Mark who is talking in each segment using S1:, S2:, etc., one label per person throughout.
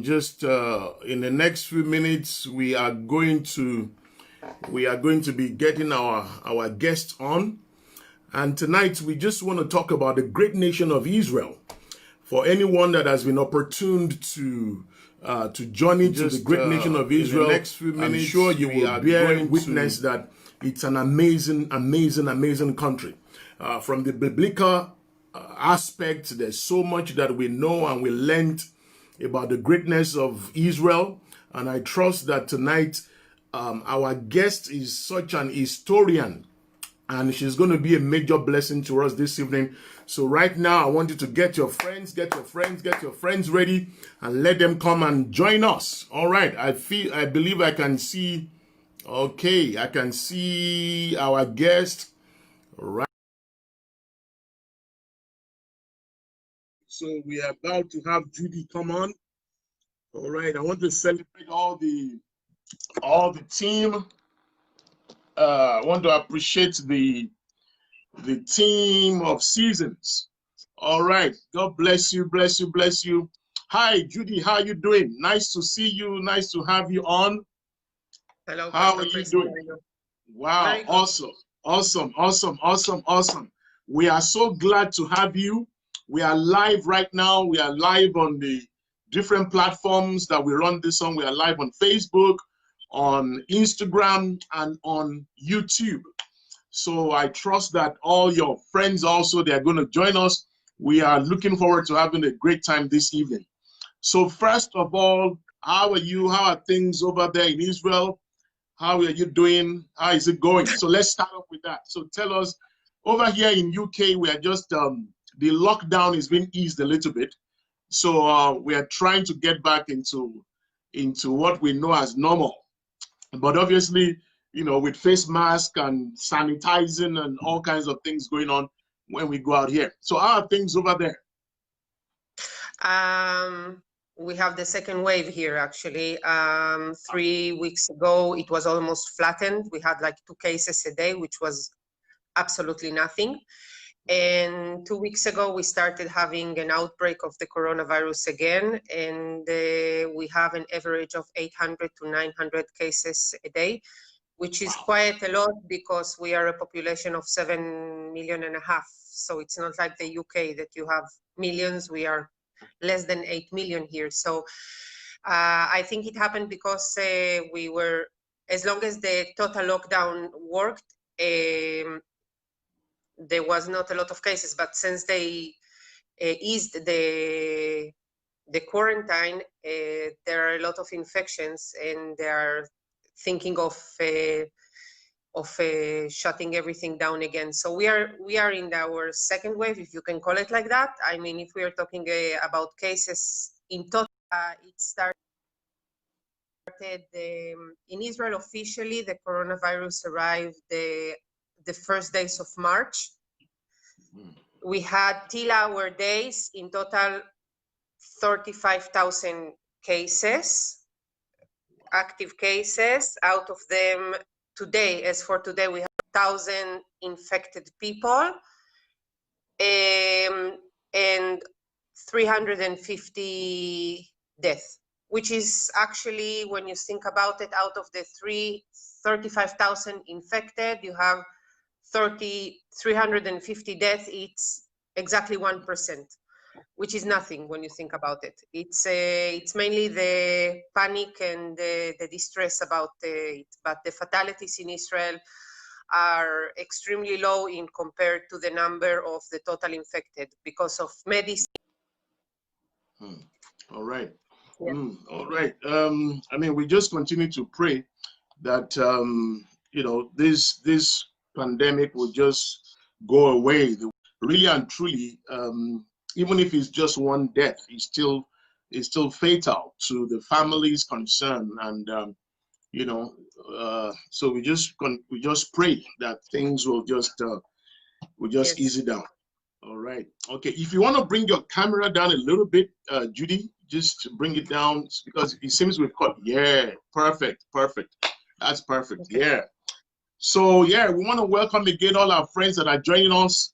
S1: just in the next few minutes, we are going to be getting our guests on. And tonight, we just want to talk about the great nation of Israel. For anyone that has been opportuned to journey to the great nation of Israel, in the next few minutes, I'm sure you will bear witness that it's an amazing, amazing, amazing country. From the biblical aspect, there's so much that we know and we learned about the greatness of Israel. And I trust that tonight, our guest is such an historian, and she's going to be a major blessing to us this evening. So right now, I want you to get your friends ready and let them come and join us. All right. I believe I can see. Okay. I can see our guest right. So we are about to have Judy come on. All right. I want to celebrate all the team. I want to appreciate the team of seasons. All right. God bless you, bless you, bless you. Hi, Judy. How are you doing? Nice to see you. Nice to have you on.
S2: Hello.
S1: How are you doing? Wow. Awesome. Awesome. Awesome. Awesome. Awesome. We are so glad to have you. We are live right now. We are live on the different platforms that we run this on. We are live on Facebook, on Instagram, and on YouTube. So I trust that all your friends also, they are going to join us. We are looking forward to having a great time this evening. So first of all, how are you? How are things over there in Israel? How are you doing? How is it going? So let's start off with that. So tell us, over here in UK, we are just, the lockdown is being eased a little bit. So we are trying to get back into what we know as normal. But obviously, you know, with face mask and sanitizing and all kinds of things going on when we go out here. So how are things over there?
S2: We have the second wave here, actually. 3 weeks ago, it was almost flattened. We had like 2 cases a day, which was absolutely nothing. And 2 weeks ago, we started having an outbreak of the coronavirus again. And we have an average of 800 to 900 cases a day, which is quite a lot because we are a population of 7.5 million. So it's not like the UK that you have millions. We are less than 8 million here. So I think it happened because we were, as long as the total lockdown worked, there was not a lot of cases. But since they eased the quarantine, there are a lot of infections, and they are thinking of shutting everything down again. So we are in our second wave, if you can call it like that. I mean, if we are talking about cases in total, it started in Israel officially. The coronavirus arrived the first days of March. We had till our days in total 35,000 cases, active cases. Out of them, today, as for today, we have 1,000 infected people and 350 deaths, which is actually, when you think about it, out of the 35,000 infected, you have 350 deaths. It's exactly 1%, which is nothing when you think about it. It's mainly the panic and the distress about it, but the fatalities in Israel are extremely low in compared to the number of the total infected because of medicine.
S1: All right. Yeah. All right. I mean, we just continue to pray that you know, this pandemic will just go away. Really and truly, even if it's just one death, it's still fatal to the families concerned, and you know, so we just pray that things will just yes, ease it down. All right. Okay. If you want to bring your camera down a little bit, Judy, just bring it down because it seems we've caught. Yeah. Perfect. Perfect. That's perfect. Okay. Yeah. So yeah, we want to welcome again all our friends that are joining us.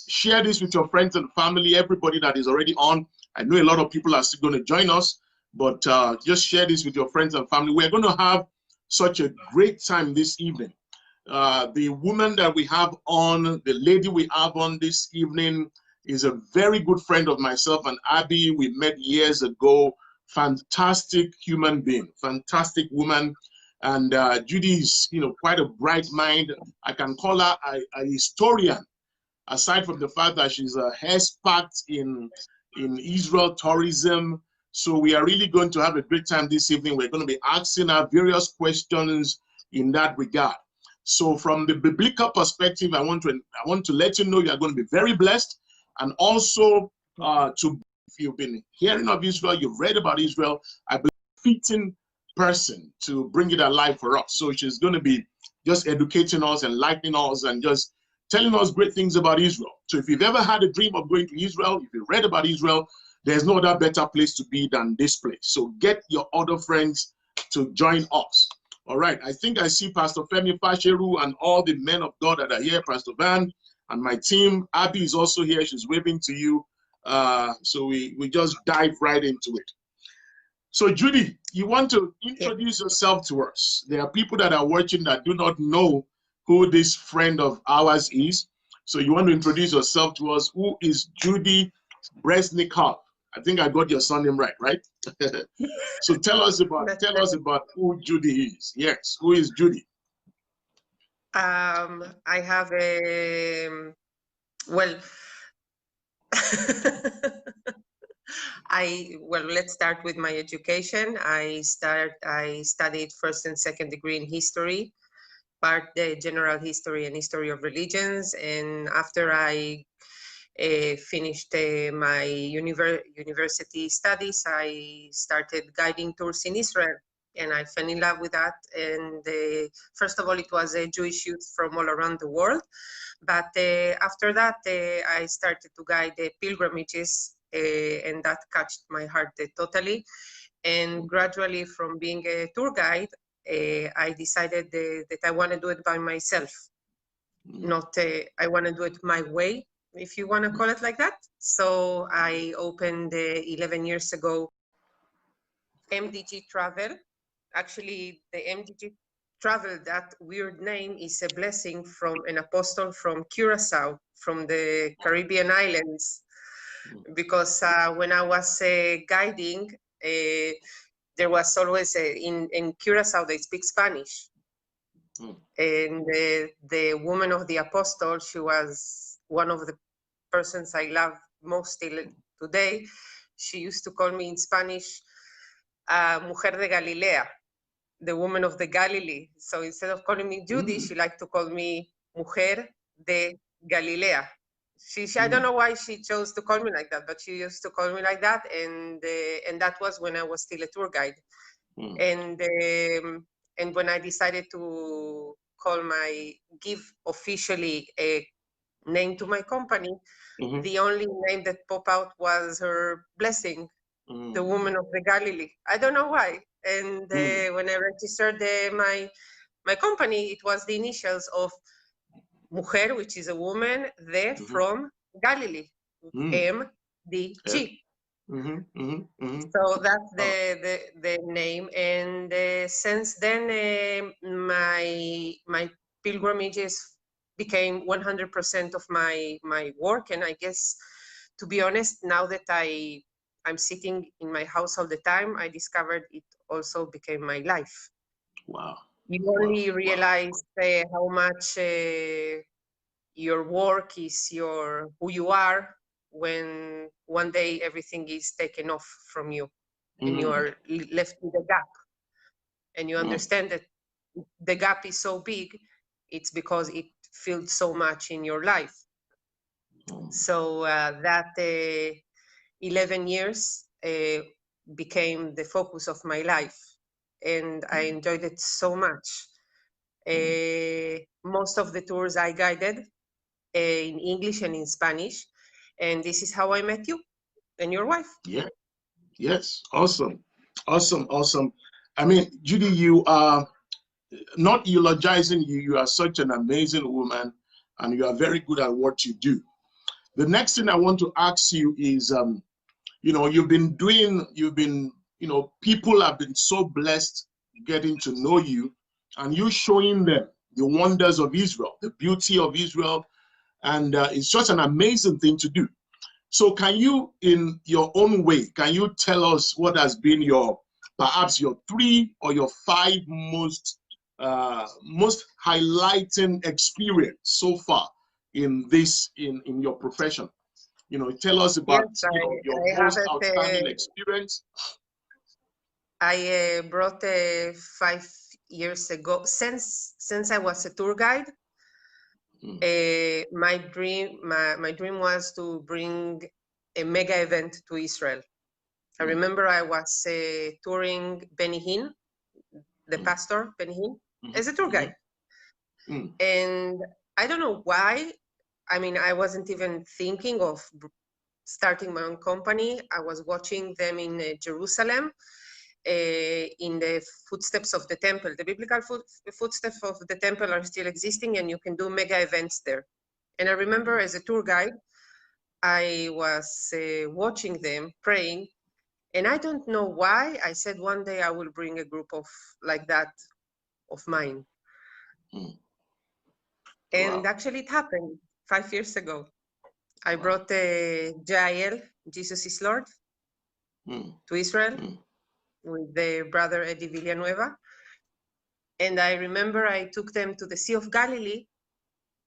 S1: Share this with your friends and family, everybody that is already on. I know a lot of people are still going to join us, but just share this with your friends and family. We're going to have such a great time this evening. The woman that we have on, the lady we have on this evening, is a very good friend of myself and Abby. We met years ago. Fantastic human being, fantastic woman. And Judy is, quite a bright mind. I can call her a historian, aside from the fact that she's a expert in Israel tourism. So we are really going to have a great time this evening. We're going to be asking her various questions in that regard. So from the biblical perspective, I want to let you know you are going to be very blessed. And also, if you've been hearing of Israel, you've read about Israel, I believe fitting person to bring it alive for us. So she's going to be just educating us, enlightening us, and just telling us great things about Israel. So if you've ever had a dream of going to Israel, if you've read about Israel, there's no other better place to be than this place. So get your other friends to join us. All right, I think I see Pastor Femi Fasheru and all the men of God that are here, Pastor Van, and my team. Abby is also here. She's waving to you. So we just dive right into it. So Judy, you want to introduce yourself to us. There are people that are watching that do not know who this friend of ours is. So you want to introduce yourself to us. Who is Judy Bresnikov? I think I got your surname right? So tell us about who Judy is. Yes, who is Judy?
S2: I have a well. Let's start with my education. I studied first and second degree in history, part the general history and history of religions, and after I finished my university studies, I started guiding tours in Israel, and I fell in love with that. And first of all, it was a Jewish youth from all around the world, but after that, I started to guide pilgrimages, and that catched my heart totally. And gradually, from being a tour guide, I decided that I want to do it by myself. Not I want to do it my way, if you want to call it like that. So I opened 11 years ago MDG Travel. Actually, the MDG Travel, that weird name, is a blessing from an apostle from Curacao, from the Caribbean islands. Because when I was guiding, there was always in Curacao they speak Spanish. And the woman of the apostle, she was one of the persons I love most till today. She used to call me in Spanish, Mujer de Galilea, the woman of the Galilee. So instead of calling me Judy, she liked to call me Mujer de Galilea. I don't know why she chose to call me like that, but she used to call me like that, and that was when I was still a tour guide. And when I decided to give officially a name to my company, the only name that popped out was her blessing, the woman of the Galilee. I don't know why. And when I registered my company, it was the initials of Mujer, which is a woman, from Galilee, MDG. So that's the name, and since then my pilgrimages became 100% of my work. And I guess, to be honest, now that I'm sitting in my house all the time, I discovered it also became my life.
S1: Wow.
S2: You only realize how much your work is who you are when one day everything is taken off from you and you are left with a gap, and you understand that the gap is so big, it's because it filled so much in your life. So that 11 years became the focus of my life, and I enjoyed it so much. Most of the tours I guided in English and in Spanish, and this is how I met you and your wife.
S1: Yeah. Yes. Awesome. I mean, Judy, you are not eulogizing you. You are such an amazing woman, and you are very good at what you do. The next thing I want to ask you is, you've been people have been so blessed getting to know you, and you showing them the wonders of Israel, the beauty of Israel, and it's just an amazing thing to do. So can you, in your own way, can you tell us what has been perhaps your 3 or your 5 most highlighting experience so far in your profession? Tell us about
S2: Yes,
S1: your
S2: I have
S1: most outstanding experience.
S2: I brought 5 years ago, since I was a tour guide. My dream was to bring a mega event to Israel. I remember I was touring Benny Hinn, the pastor Benny Hinn, as a tour guide. And I don't know why. I mean, I wasn't even thinking of starting my own company. I was watching them in Jerusalem, in the footsteps of the temple. The biblical footsteps of the temple are still existing, and you can do mega events there. And I remember as a tour guide, I was watching them praying, and I don't know why. I said one day I will bring a group of like that of mine. And actually it happened 5 years ago. I brought Jael, Jesus is Lord, to Israel with the brother Eddie Villanueva. And I remember I took them to the Sea of Galilee,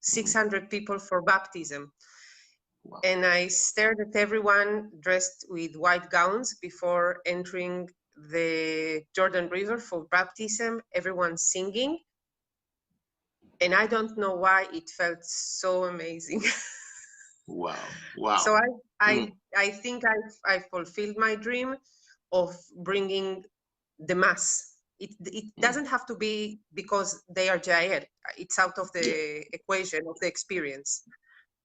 S2: 600 people for baptism. And I stared at everyone dressed with white gowns before entering the Jordan River for baptism, everyone singing. And I don't know why it felt so amazing.
S1: Wow.
S2: So I think I fulfilled my dream of bringing the mass. It doesn't have to be because they are Jair. It's out of the equation of the experience.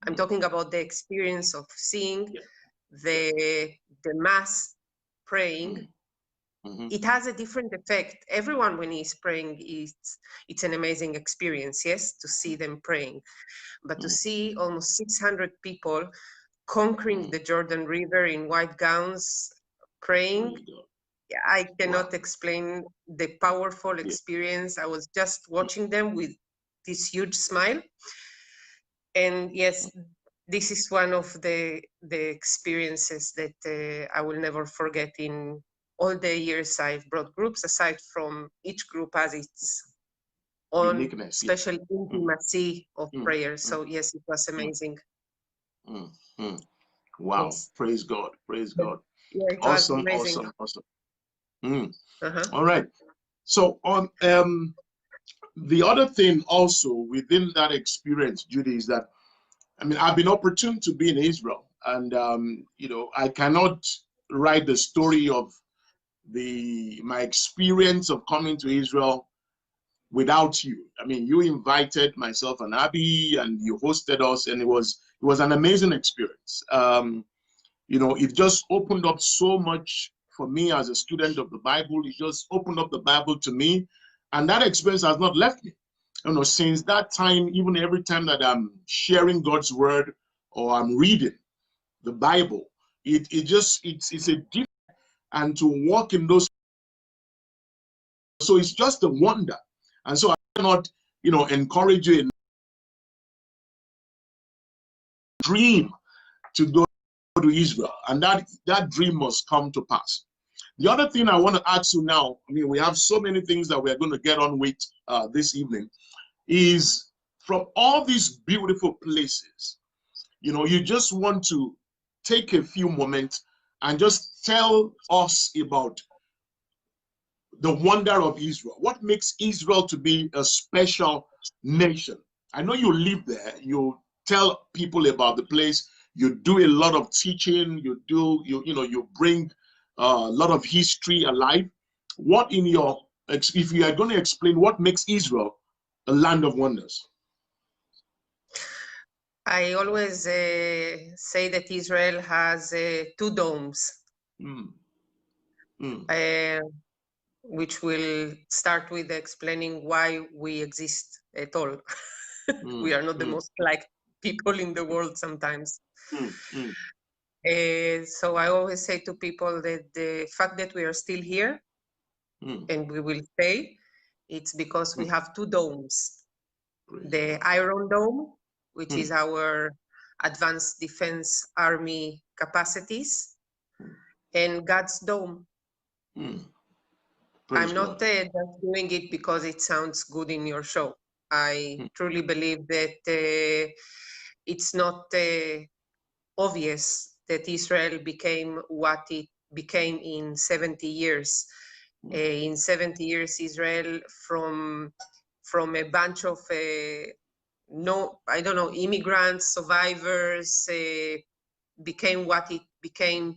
S2: I'm talking about the experience of seeing the mass praying. It has a different effect. Everyone, when he's praying, it's an amazing experience, yes, to see them praying. But to see almost 600 people conquering the Jordan River in white gowns, praying, I cannot explain the powerful experience. I was just watching them with this huge smile. And yes, this is one of the experiences that I will never forget in all the years I've brought groups, aside from each group has its own
S1: uniqueness,
S2: special intimacy of prayer. So yes, it was amazing.
S1: Wow.
S2: Yes.
S1: Praise God. Praise God.
S2: Yeah, it
S1: awesome,
S2: was amazing.
S1: Awesome. All right. So on the other thing also within that experience, Judy, is that I've been opportune to be in Israel, and I cannot write the story of my experience of coming to Israel without you. You invited myself and Abby, and you hosted us, and it was an amazing experience. It just opened up so much for me as a student of the Bible. It just opened up the Bible to me, and that experience has not left me. Since that time, even every time that I'm sharing God's word or I'm reading the Bible, it's a different, and to walk in those. So it's just a wonder. And so I cannot, encourage you in dream to go to Israel, and that dream must come to pass. The other thing I want to ask you now, we have so many things that we're going to get on with this evening, is from all these beautiful places, you just want to take a few moments and just tell us about the wonder of Israel. What makes Israel to be a special nation? I know you live there. You tell people about the place. You do a lot of teaching. You bring a lot of history alive. If you are going to explain what makes Israel a land of wonders?
S2: I always say that Israel has 2 domes. Which will start with explaining why we exist at all. We are not the most liked people in the world sometimes. So I always say to people that the fact that we are still here and we will stay, it's because we have two domes. The Iron Dome, which is our advanced defense army capacities, and God's Dome. I'm not just doing it because it sounds good in your show. I truly believe that it's not obvious that Israel became what it became in 70 years. In 70 years, Israel from a bunch of immigrants, survivors, became what it became.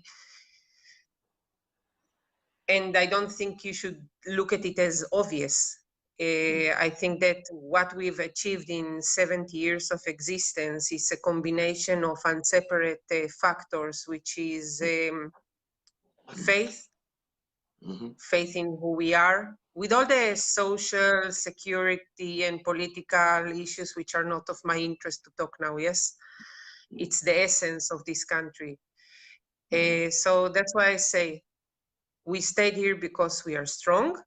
S2: And I don't think you should look at it as obvious. I think that what we've achieved in 70 years of existence is a combination of unseparate factors, which is faith, faith in who we are, with all the social, security, and political issues, which are not of my interest to talk now, yes? It's the essence of this country. So that's why I say, we stayed here because we are strong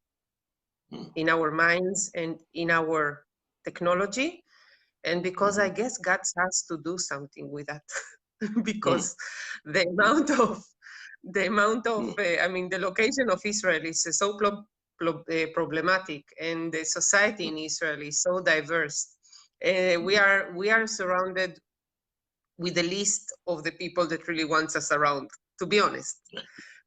S2: in our minds and in our technology, and because I guess God has to do something with that, because the amount of, the location of Israel is so problematic, and the society in Israel is so diverse. We are surrounded with the least of the people that really wants us around, to be honest.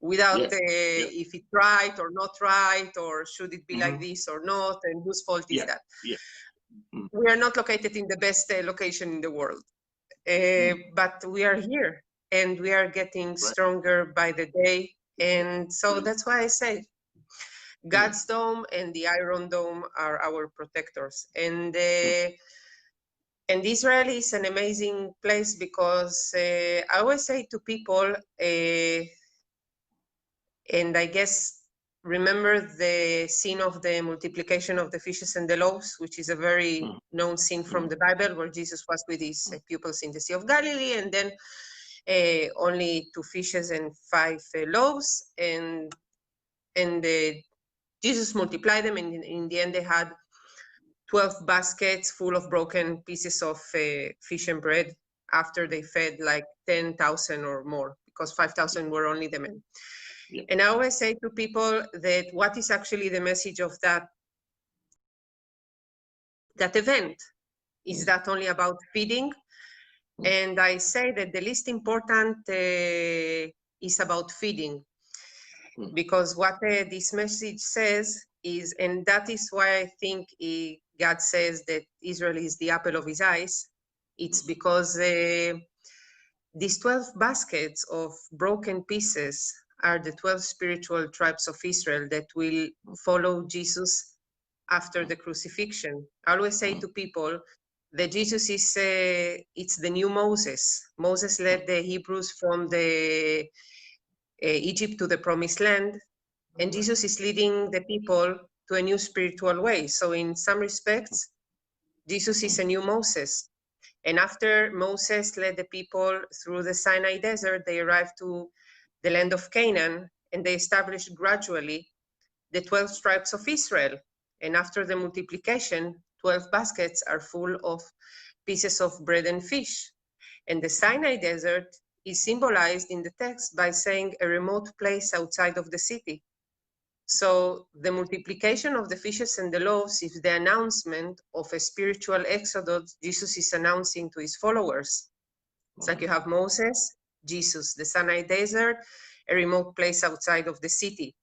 S2: Without if it's right or not right, or should it be like this or not, and whose fault is that? We are not located in the best location in the world, but we are here, and we are getting stronger by the day. And so that's why I say God's Dome and the Iron Dome are our protectors. And Israel is an amazing place because I always say to people, and I guess remember the scene of the multiplication of the fishes and the loaves, which is a very known scene from the Bible, where Jesus was with his pupils in the Sea of Galilee, and then only 2 fishes and 5 loaves, and Jesus multiplied them, and in the end they had 12 baskets full of broken pieces of fish and bread, after they fed like 10,000 or more, because 5,000 were only the men. And I always say to people that what is actually the message of that event? Is that only about feeding? And I say that the least important is about feeding, because what this message says is, and that is why I think God says that Israel is the apple of his eyes, it's because these 12 baskets of broken pieces are the 12 spiritual tribes of Israel that will follow Jesus after the crucifixion. I always say to people that Jesus is, it's the new Moses. Moses led the Hebrews from the Egypt to the promised land, and Jesus is leading the people to a new spiritual way. So in some respects, Jesus is a new Moses. And after Moses led the people through the Sinai desert, they arrived to the land of Canaan, and they established gradually the 12 tribes of Israel. And after the multiplication, 12 baskets are full of pieces of bread and fish. And the Sinai desert is symbolized in the text by saying a remote place outside of the city. So the multiplication of the fishes and the loaves is the announcement of a spiritual exodus Jesus is announcing to his followers. It's like you have Moses, Jesus, the Sinai desert, a remote place outside of the city.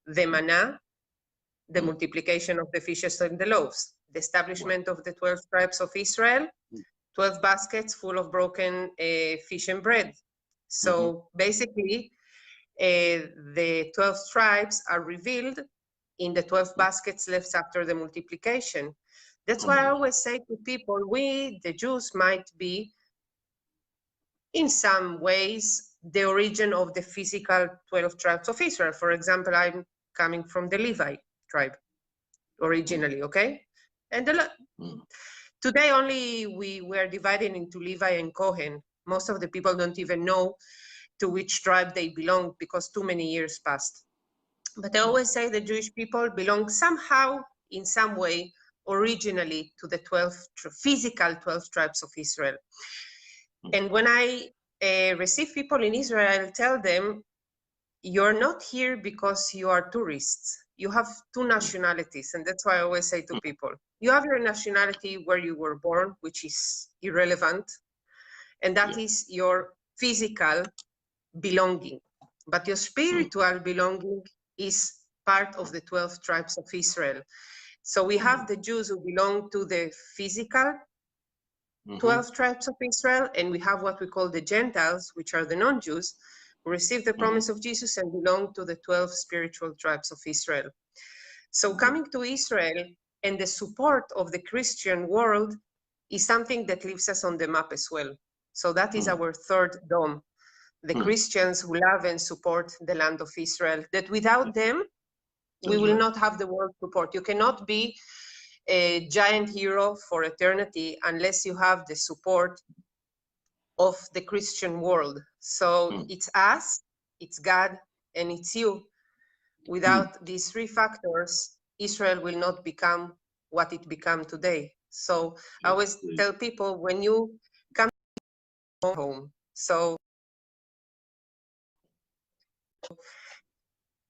S2: The manna, the multiplication of the fishes and the loaves. The establishment of the 12 tribes of Israel, 12 baskets full of broken fish and bread. So basically, the 12 tribes are revealed in the 12 baskets left after the multiplication. That's why I always say to people, we, the Jews, might be, in some ways, the origin of the physical 12 tribes of Israel. For example, I'm coming from the Levi tribe originally, okay? And today only we were divided into Levi and Kohen. Most of the people don't even know to which tribe they belong, because too many years passed. But I always say the Jewish people belong somehow, in some way, originally to the physical 12 tribes of Israel. And when I receive people in Israel, I tell them, you're not here because you are tourists. You have two nationalities, and that's why I always say to people, you have your nationality where you were born, which is irrelevant, and that is your physical belonging. But your spiritual belonging is part of the 12 tribes of Israel. So we have the Jews who belong to the physical 12 tribes of Israel, and we have what we call the Gentiles, which are the non-Jews, who receive the promise of Jesus and belong to the 12 spiritual tribes of Israel. So coming to Israel and the support of the Christian world is something that leaves us on the map as well. So that is our third dome, the Christians who love and support the land of Israel, that without them, we will not have the world support. You cannot be a giant hero for eternity unless you have the support of the Christian world. So it's us, it's God, and it's you. Without these three factors, Israel will not become what it became today. So I always tell people, when you come home, so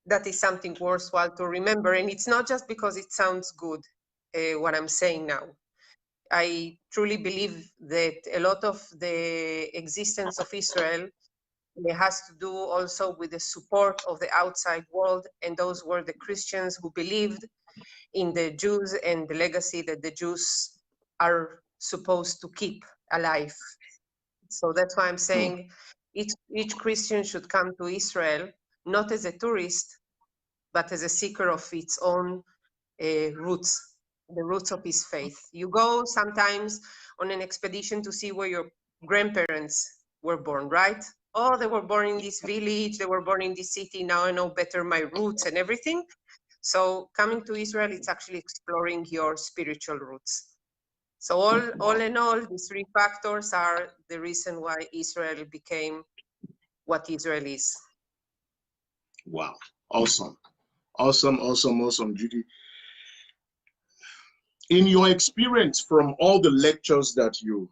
S2: that is something worthwhile to remember. And it's not just because it sounds good, what I'm saying now. I truly believe that a lot of the existence of Israel has to do also with the support of the outside world, and those were the Christians who believed in the Jews and the legacy that the Jews are supposed to keep alive. So that's why I'm saying each Christian should come to Israel, not as a tourist, but as a seeker of its own roots, the roots of his faith. You go sometimes on an expedition to see where your grandparents were born, right? Oh, they were born in this village, they were born in this city, now I know better my roots and everything. So coming to Israel, it's actually exploring your spiritual roots. So all in all, these three factors are the reason why Israel became what Israel is.
S1: Wow. Awesome. Awesome, Judy. In your experience from all the lectures that you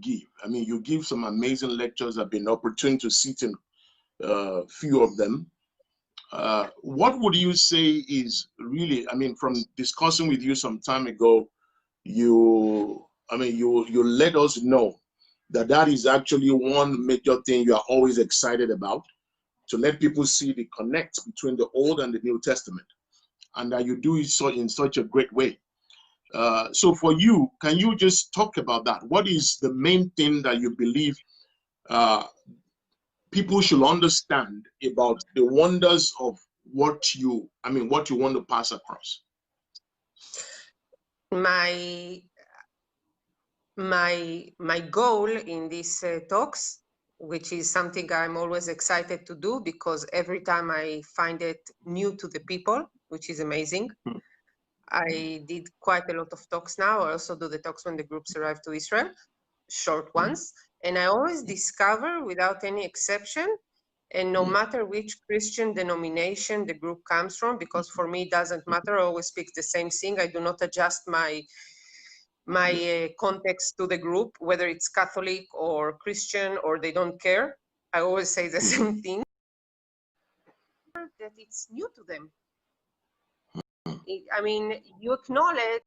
S1: give, I mean, you give some amazing lectures. I've been opportune to sit in a few of them. What would you say is really, I mean, from discussing with you some time ago, you let us know that is actually one major thing you are always excited about, to let people see the connect between the Old and the New Testament, and that you do it so in such a great way. So for you, can you just talk about that? What is the main thing that you believe people should understand about the wonders of what you want to pass across?
S2: My goal in these talks, which is something I'm always excited to do, because every time I find it new to the people, which is amazing. I did quite a lot of talks now. I also do the talks when the groups arrive to Israel, short ones. And I always discover, without any exception, and no matter which Christian denomination the group comes from, because for me it doesn't matter, I always speak the same thing. I do not adjust my context to the group, whether it's Catholic or Christian or they don't care. I always say the same thing, that it's new to them. I mean, you acknowledge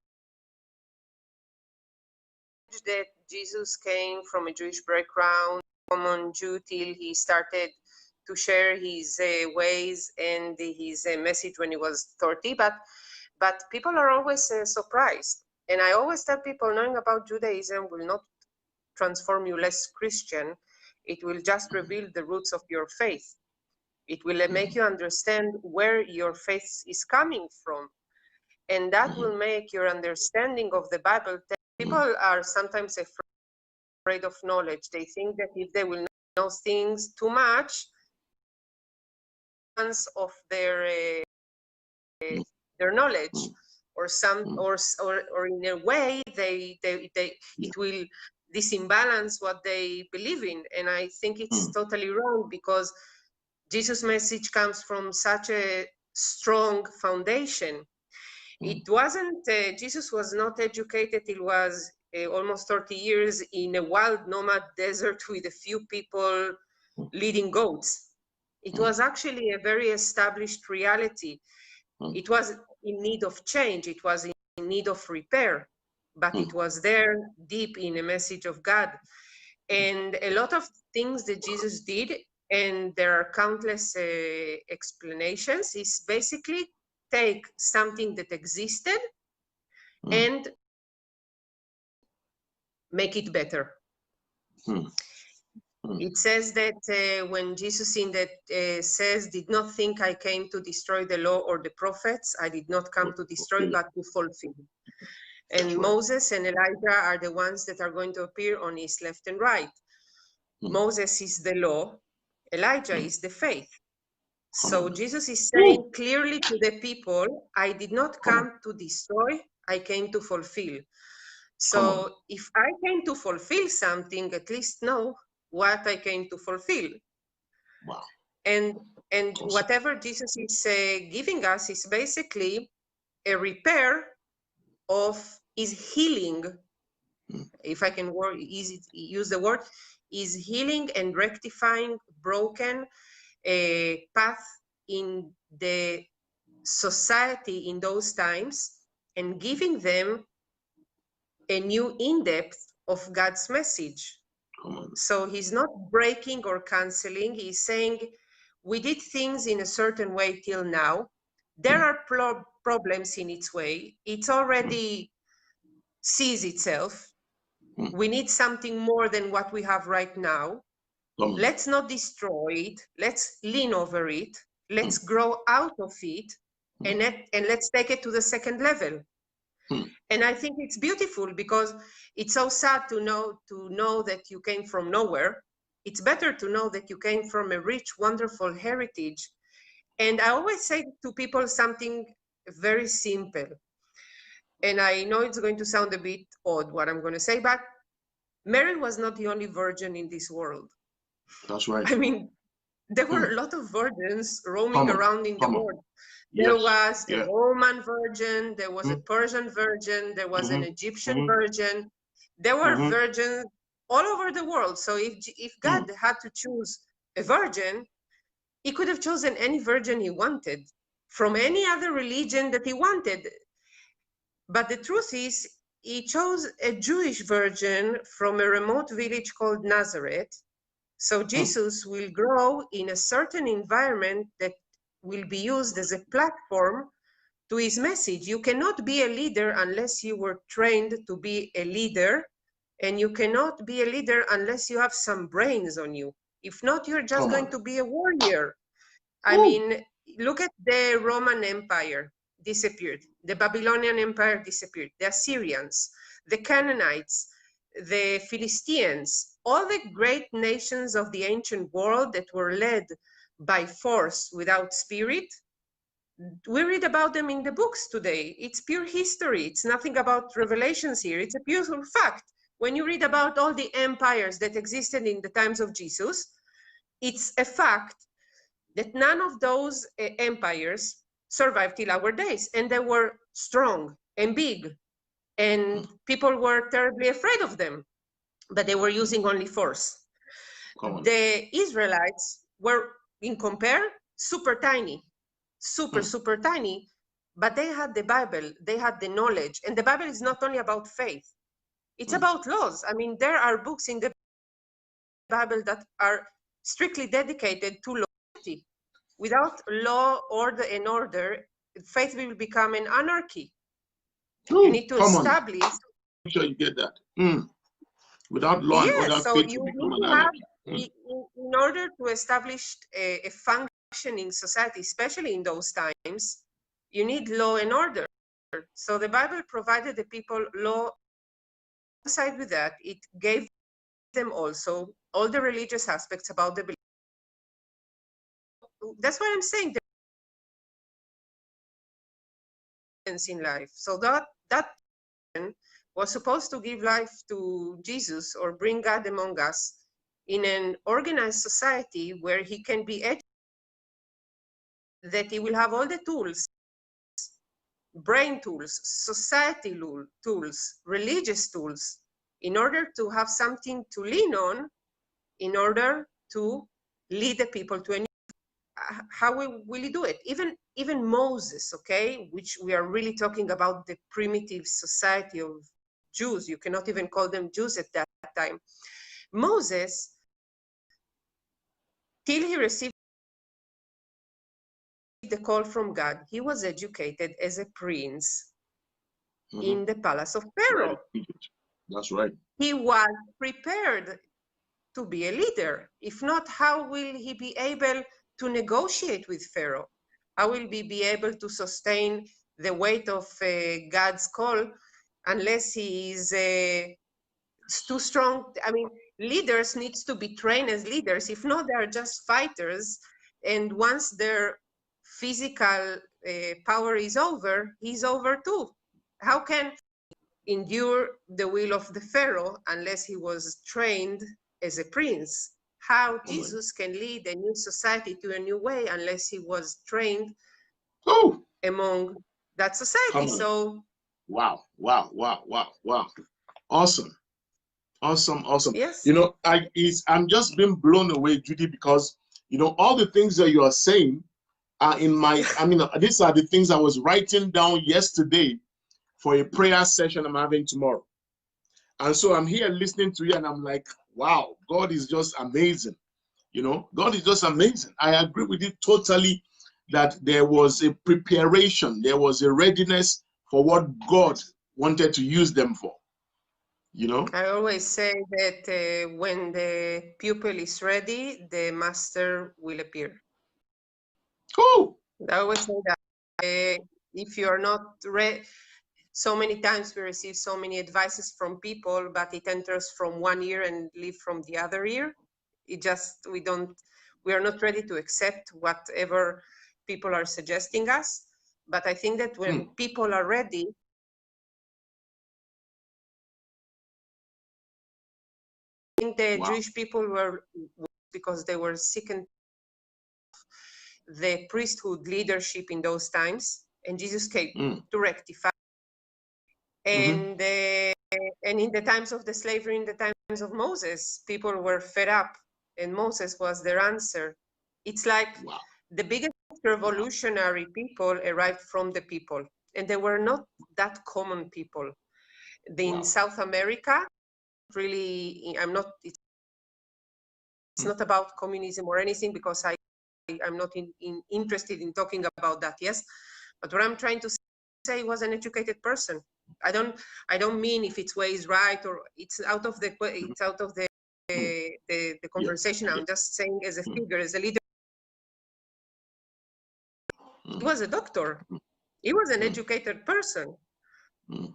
S2: that Jesus came from a Jewish background, common Jew, till he started to share his ways and his message when he was 30. But people are always surprised. And I always tell people, knowing about Judaism will not transform you less Christian. It will just reveal the roots of your faith. It will make you understand where your faith is coming from. And that will make your understanding of the Bible. People are sometimes afraid of knowledge. They think that if they will know things too much, of their knowledge, or some or in a way they this imbalance what they believe in. And I think it's totally wrong, because Jesus' message comes from such a strong foundation. It wasn't, Jesus was not educated till was almost 30 years in a wild nomad desert with a few people leading goats. It was actually a very established reality. It was in need of change. It was in need of repair, but it was there deep in a message of God. And a lot of things that Jesus did, and there are countless explanations, is basically take something that existed and make it better. It says that when Jesus in that says, did not think I came to destroy the law or the prophets, I did not come to destroy, but to fulfill. And Moses and Elijah are the ones that are going to appear on his left and right. Moses is the law, Elijah is the faith. So Jesus is saying clearly to the people, I did not come to destroy, I came to fulfill. So if I came to fulfill something, at least know what I came to fulfill.
S1: Wow.
S2: And whatever Jesus is giving us is basically a repair of his healing, if I can use the word, is healing and rectifying broken path in the society in those times, and giving them a new in-depth of God's message. So he's not breaking or canceling. He's saying, we did things in a certain way till now. There are problems in its way. It's already sees itself. We need something more than what we have right now. Let's not destroy it. Let's lean over it. Let's grow out of it, and let's take it to the second level. And I think it's beautiful, because it's so sad to know that you came from nowhere. It's better to know that you came from a rich, wonderful heritage. And I always say to people something very simple. And I know it's going to sound a bit odd what I'm going to say, but Mary was not the only virgin in this world.
S1: That's right.
S2: I mean, there were a lot of virgins roaming around in the world. There was a Roman virgin, there was a Persian virgin, there was an Egyptian virgin. There were virgins all over the world. So if God had to choose a virgin, he could have chosen any virgin he wanted from any other religion that he wanted. But the truth is, he chose a Jewish virgin from a remote village called Nazareth. So Jesus will grow in a certain environment that will be used as a platform to his message. You cannot be a leader unless you were trained to be a leader, and you cannot be a leader unless you have some brains on you. If not, you're just going to be a warrior. I mean, look at the Roman Empire disappeared. The Babylonian Empire disappeared. The Assyrians, the Canaanites, the Philistines, all the great nations of the ancient world that were led by force without spirit, we read about them in the books today. It's pure history. It's nothing about revelations here. It's a pure fact. When you read about all the empires that existed in the times of Jesus, it's a fact that none of those empires survived till our days. And they were strong and big, and people were terribly afraid of them, but they were using only force. The Israelites were, in compare, super tiny, super tiny, but they had the Bible, they had the knowledge. And the Bible is not only about faith, it's about laws. I mean, there are books in the Bible that are strictly dedicated to law. Without law, order, and order, faith will become an anarchy. You need to establish.
S1: Make sure you get that. Without law and order,
S2: so
S1: faith
S2: you
S1: will become
S2: need
S1: an
S2: to have,
S1: anarchy.
S2: in order to establish a functioning society, especially in those times, you need law and order. So the Bible provided the people law. Aside with that, it gave them also all the religious aspects about the belief. That's why I'm saying in life. So that was supposed to give life to Jesus or bring God among us in an organized society where he can be educated, that he will have all the tools, brain tools, society tools, religious tools, in order to have something to lean on, in order to lead the people to a new. How will he do it? Even Moses, okay, which we are really talking about the primitive society of Jews. You cannot even call them Jews at that time. Moses, till he received the call from God, he was educated as a prince in the palace of Pharaoh.
S1: Right. That's right.
S2: He was prepared to be a leader. If not, how will he be able to negotiate with Pharaoh? How will he be able to sustain the weight of God's call unless he is too strong? I mean, leaders need to be trained as leaders. If not, they are just fighters. And once their physical power is over, he's over too. How can endure the will of the Pharaoh unless he was trained as a prince? How Jesus can lead a new society to a new way unless he was trained among that society? So
S1: wow. Awesome.
S2: yes.
S1: You know, I'm just being blown away, Judy, because you know all the things that you are saying are in my. I mean, these are the things I was writing down yesterday for a prayer session I'm having tomorrow. And so I'm here listening to you, and I'm like, wow, God is just amazing. You know, God is just amazing. I agree with you totally that there was a preparation, there was a readiness for what God wanted to use them for. You know,
S2: I always say that when the pupil is ready, the master will appear.
S1: oh,
S2: I always say that if you're not ready, so many times we receive so many advices from people, but it enters from one ear and leave from the other ear. It just, we are not ready to accept whatever people are suggesting us. But I think that when people are ready, I think the Jewish people were, because they were sick and the priesthood leadership in those times, and Jesus came to rectify. And in the times of the slavery, in the times of Moses, people were fed up, and Moses was their answer. It's like the biggest revolutionary people arrived from the people, and they were not that common people. In South America, really, it's not about communism or anything, because I'm not interested in talking about that, yes? But what I'm trying to say, was an educated person. I don't mean if its way is right or it's out of the conversation. I'm just saying as a figure, as a leader. He was a doctor. He was an educated person.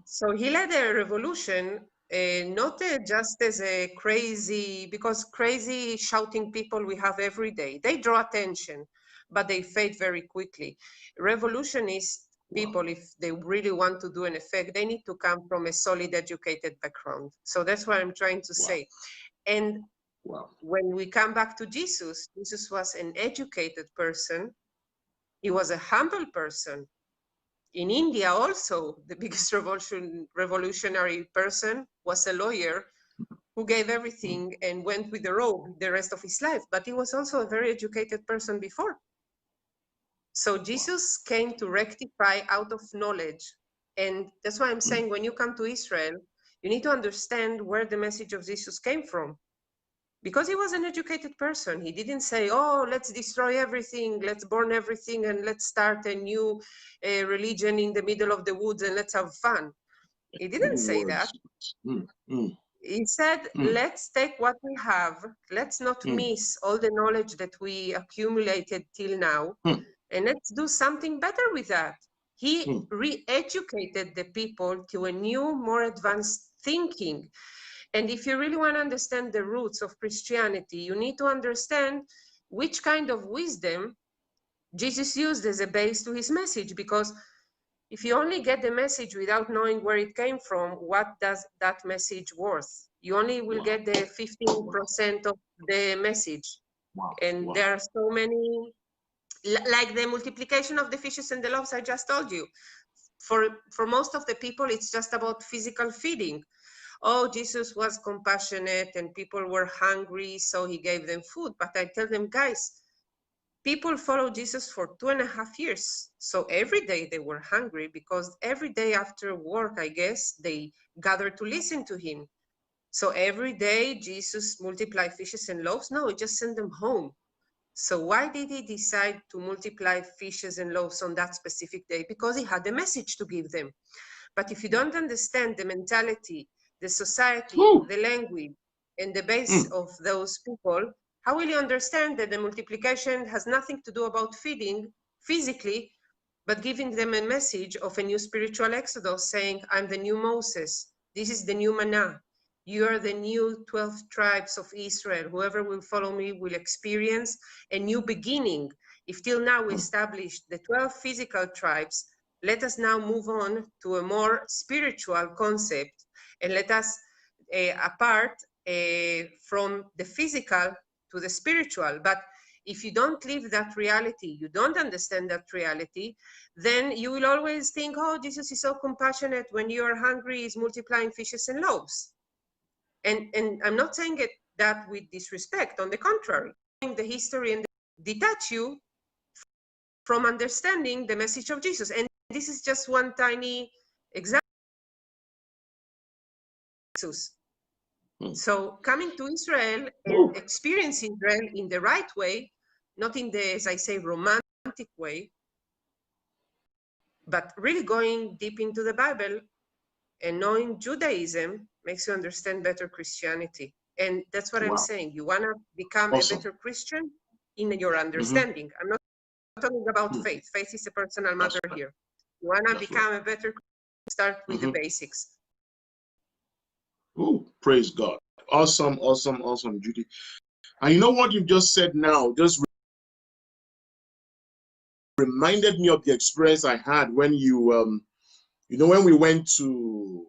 S2: So he led a revolution, not just as a crazy, because crazy shouting people we have every day. They draw attention, but they fade very quickly. Revolutionists people, if they really want to do an effect, they need to come from a solid educated background. So that's what I'm trying to say. And when we come back to Jesus, Jesus was an educated person. He was a humble person. In India also, the biggest revolutionary person was a lawyer who gave everything and went with the robe the rest of his life. But he was also a very educated person before. So Jesus came to rectify out of knowledge. And that's why I'm saying, when you come to Israel, you need to understand where the message of Jesus came from. Because he was an educated person. He didn't say, oh, let's destroy everything, let's burn everything, and let's start a new religion in the middle of the woods and let's have fun. He didn't say that. He said, let's take what we have, let's not miss all the knowledge that we accumulated till now, and let's do something better with that. He re-educated the people to a new, more advanced thinking. And if you really want to understand the roots of Christianity, you need to understand which kind of wisdom Jesus used as a base to his message, because If you only get the message without knowing where it came from, what does that message worth? You only will get the 15% of the message. And there are so many, like the multiplication of the fishes and the loaves I just told you. For most of the people, it's just about physical feeding. Oh, Jesus was compassionate and people were hungry, so he gave them food. But I tell them, guys, people followed Jesus for 2.5 years. So every day they were hungry because every day after work, I guess, they gathered to listen to him. So every day Jesus multiplied fishes and loaves? No, he just sent them home. So why did he decide to multiply fishes and loaves on that specific day? Because he had a message to give them. But if you don't understand the mentality, the society, the language, and the base of those people, how will you understand that the multiplication has nothing to do about feeding physically, but giving them a message of a new spiritual exodus saying, I'm the new Moses. This is the new manna. You are the new 12 tribes of Israel. Whoever will follow me will experience a new beginning. If till now we established the 12 physical tribes, let us now move on to a more spiritual concept and let us apart from the physical to the spiritual. But if you don't live that reality, you don't understand that reality, then you will always think, oh, Jesus is so compassionate. When you are hungry, he's multiplying fishes and loaves. And I'm not saying it that with disrespect. On the contrary, the history and detach you from understanding the message of Jesus. And this is just one tiny example. So coming to Israel and experiencing Israel in the right way, not in the, as I say, romantic way, but really going deep into the Bible and knowing Judaism makes you understand better Christianity. And that's what I'm saying. You want to become a better Christian in your understanding. I'm not talking about faith. Faith is a personal matter here. You want to become a better Christian, start with the basics.
S1: Oh, praise God. Awesome, awesome, awesome, Judy. And you know what you just said now just reminded me of the experience I had when you, when we went to,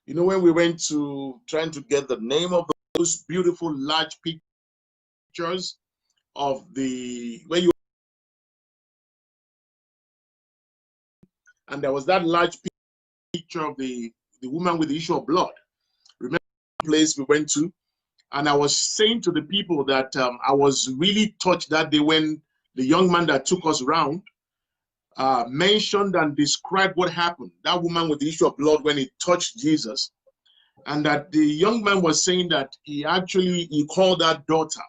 S1: when we went to trying to get the name of those beautiful large pictures of the, where you, and there was that large picture of the woman with the issue of blood. Remember the place we went to? And I was saying to the people that I was really touched that day when the young man that took us around mentioned and described what happened. That woman with the issue of blood when he touched Jesus. And that the young man was saying that he called that daughter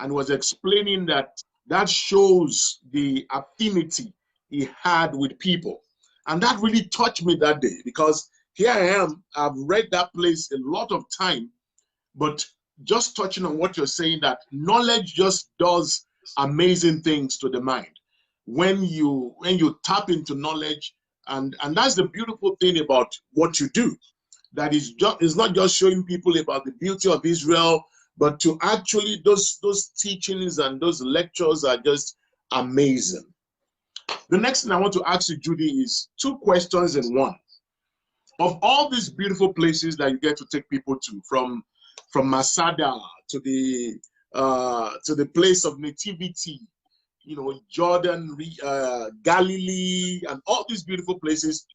S1: and was explaining that that shows the affinity he had with people. And that really touched me that day because here I am, I've read that place a lot of time, but just touching on what you're saying, that knowledge just does amazing things to the mind when you tap into knowledge, and that's the beautiful thing about what you do, that is not just showing people about the beauty of Israel, but to actually those teachings and those lectures are just amazing. The next thing I want to ask you, Judy, is 2 questions in one. Of all these beautiful places that you get to take people to, from Masada to the place of nativity, Jordan, Galilee, and all these beautiful places,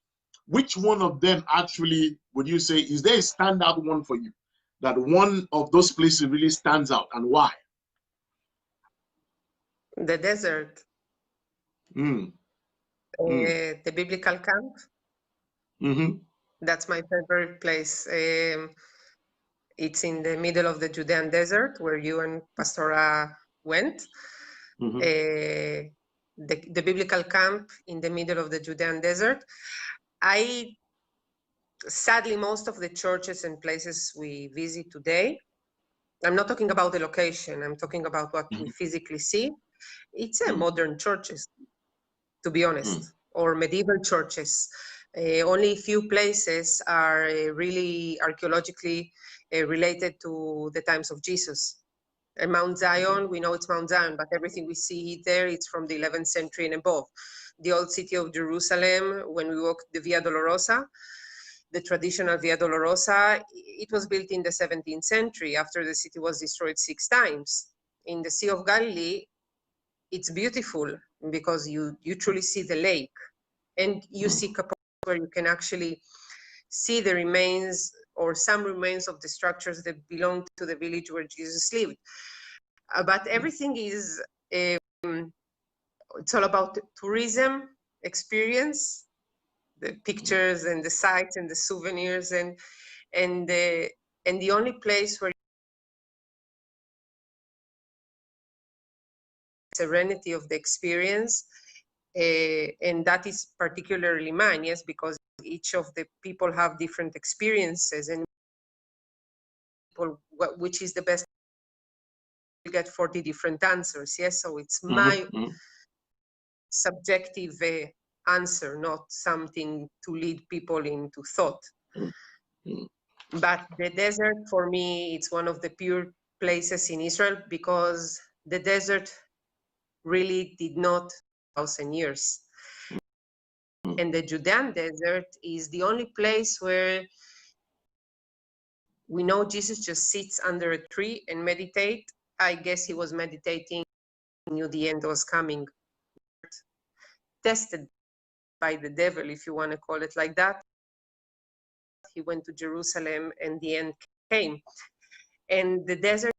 S1: which one of them actually would you say, is there a standout one for you, that one of those places really stands out, and why?
S2: The desert. The biblical camp. That's my favorite place. It's in the middle of the Judean desert where you and Pastora went. The biblical camp in the middle of the Judean desert. Sadly, most of the churches and places we visit today, I'm not talking about the location, I'm talking about what we physically see. It's modern churches, to be honest, or medieval churches. Only a few places are really archaeologically related to the times of Jesus. And Mount Zion, we know it's Mount Zion, but everything we see there, it's from the 11th century and above. the old city of Jerusalem, when we walked the Via Dolorosa, the traditional Via Dolorosa. It was built in the 17th century after the city was destroyed 6 times. In the Sea of Galilee, it's beautiful because you truly see the lake, and you see Capernaum, where you can actually see the remains or some remains of the structures that belonged to the village where Jesus lived. But everything is, it's all about tourism experience, the pictures and the sights and the souvenirs, and the only place where serenity of the experience, and that is particularly mine, yes, because each of the people have different experiences, and people, which is the best, you get 40 different answers, yes, so it's my subjective answer, not something to lead people into thought. But the desert, for me, it's one of the pure places in Israel, because the desert really did not 1,000 years. And the Judean desert is the only place where we know Jesus just sits under a tree and meditate. I guess he was meditating, knew the end was coming. Tested by the devil, if you want to call it like that. He went to Jerusalem and the end came. And the desert,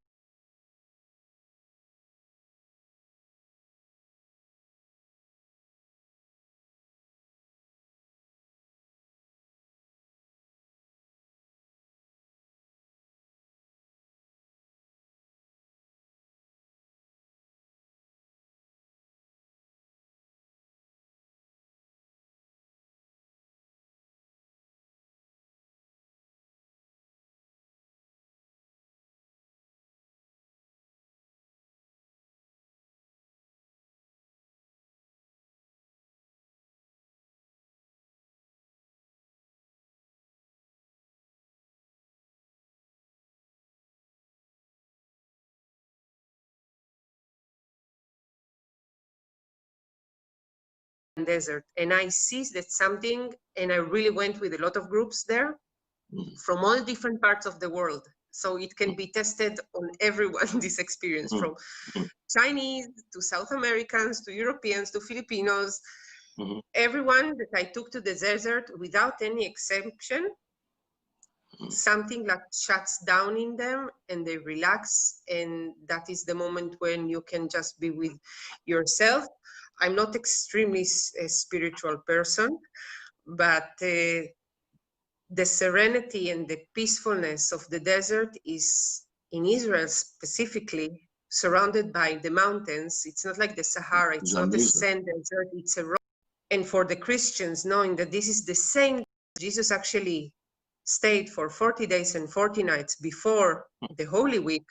S2: desert, and I see that something, and I really went with a lot of groups there from all different parts of the world, so it can be tested on everyone, this experience, from Chinese to South Americans to Europeans to Filipinos, everyone that I took to the desert, without any exception, something like shuts down in them and they relax, and that is the moment when you can just be with yourself. I'm not extremely a spiritual person, but the serenity and the peacefulness of the desert is, in Israel specifically, surrounded by the mountains. It's not like the Sahara, it's not a sand desert, it's a rock. And for the Christians, knowing that this is the same, Jesus actually stayed for 40 days and 40 nights before the Holy Week,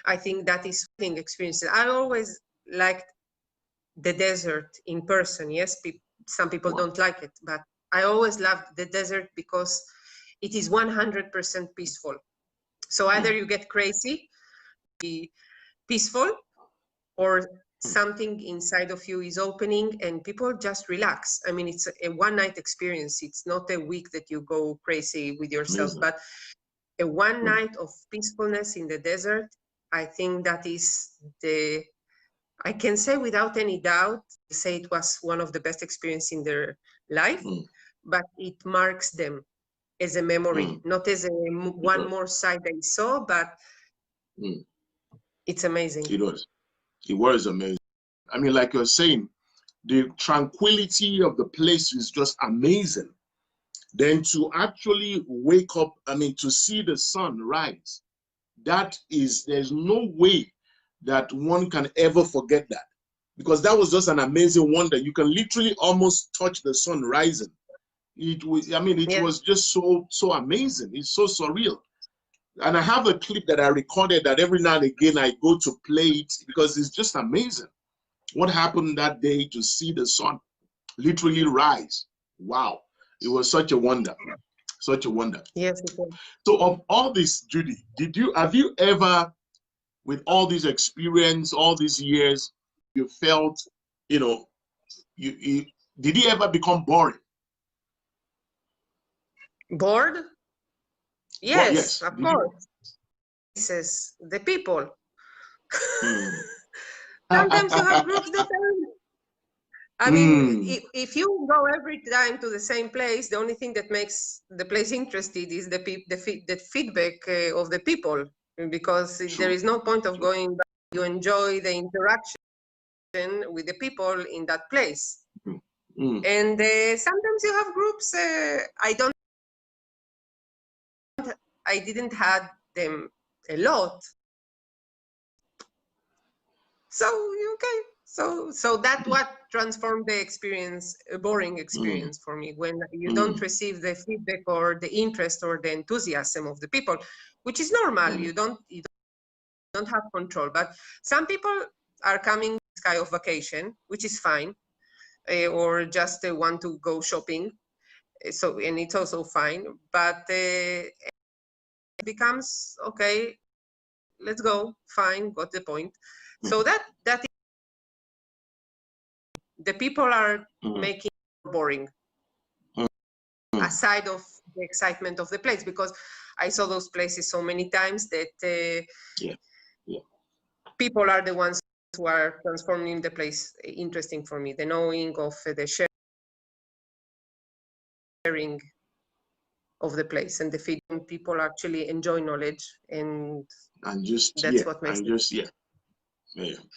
S2: I think that is something experience. I always liked the desert in person. Yes, some people don't like it, but I always loved the desert because it is 100% peaceful. So either you get crazy, be peaceful, or something inside of you is opening and people just relax. I mean, it's a one-night experience. It's not a week that you go crazy with yourself, but a one night of peacefulness in the desert, I think that is the, I can say without any doubt, say it was one of the best experiences in their life, but it marks them as a memory, not as a one more side they saw, but it's amazing.
S1: It was amazing. I mean, like you're saying, the tranquility of the place is just amazing. Then to actually wake up, I mean, to see the sun rise, that is, there's no way that one can ever forget that, because that was just an amazing wonder. You can literally almost touch the sun rising. It was, I mean, it was just so amazing. It's so surreal. And I have a clip that I recorded that every now and again I go to play it, because it's just amazing what happened that day to see the sun literally rise. Wow, it was such a wonder, such a wonder.
S2: Yes, it was.
S1: So of all this, Judy, have you ever, with all this experience, all these years, you felt, you know, did it ever become boring?
S2: Bored?
S1: But
S2: Yes,
S1: yes,
S2: of course. Says the people. Sometimes you have groups that are, I mean, if you go every time to the same place, the only thing that makes the place interesting is the feedback of the people, because there is no point of going back. You enjoy the interaction with the people in that place. And sometimes you have groups, I didn't have them a lot. So, okay. So that's what transformed the experience, a boring experience for me, when you don't receive the feedback or the interest or the enthusiasm of the people, which is normal. You don't have control. But some people are coming sky of vacation, which is fine, or just want to go shopping. So, and it's also fine. But it becomes, okay, let's go, fine, got the point. So that the people are making it boring, aside of the excitement of the place, because I saw those places so many times that people are the ones who are transforming the place interesting for me. The knowing of the sharing of the place and the feeling people actually enjoy knowledge, and
S1: just
S2: that's what makes
S1: it.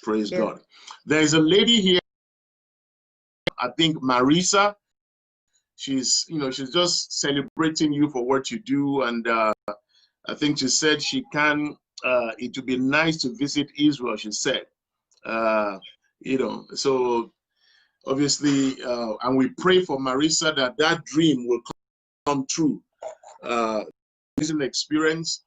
S1: Praise God. There's a lady here, I think Marisa. She's just celebrating you for what you do, and I think she said she can. It would be nice to visit Israel. She said, so obviously, and we pray for Marisa that dream will come true. Amazing experience.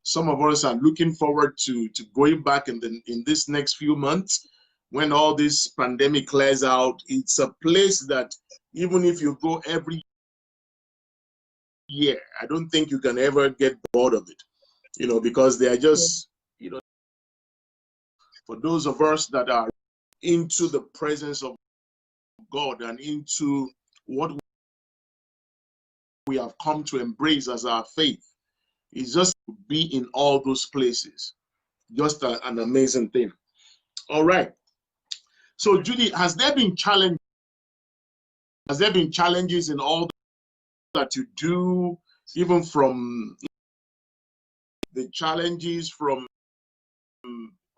S1: Some of us are looking forward to going back in this next few months when all this pandemic clears out. It's a place that even if you go every year, I don't think you can ever get bored of it, because they are just, for those of us that are into the presence of God and into what we have come to embrace as our faith, is just to be in all those places. Just an amazing thing. All right. So, Judy, has there been challenges? Has there been challenges in all that you do, even from the challenges from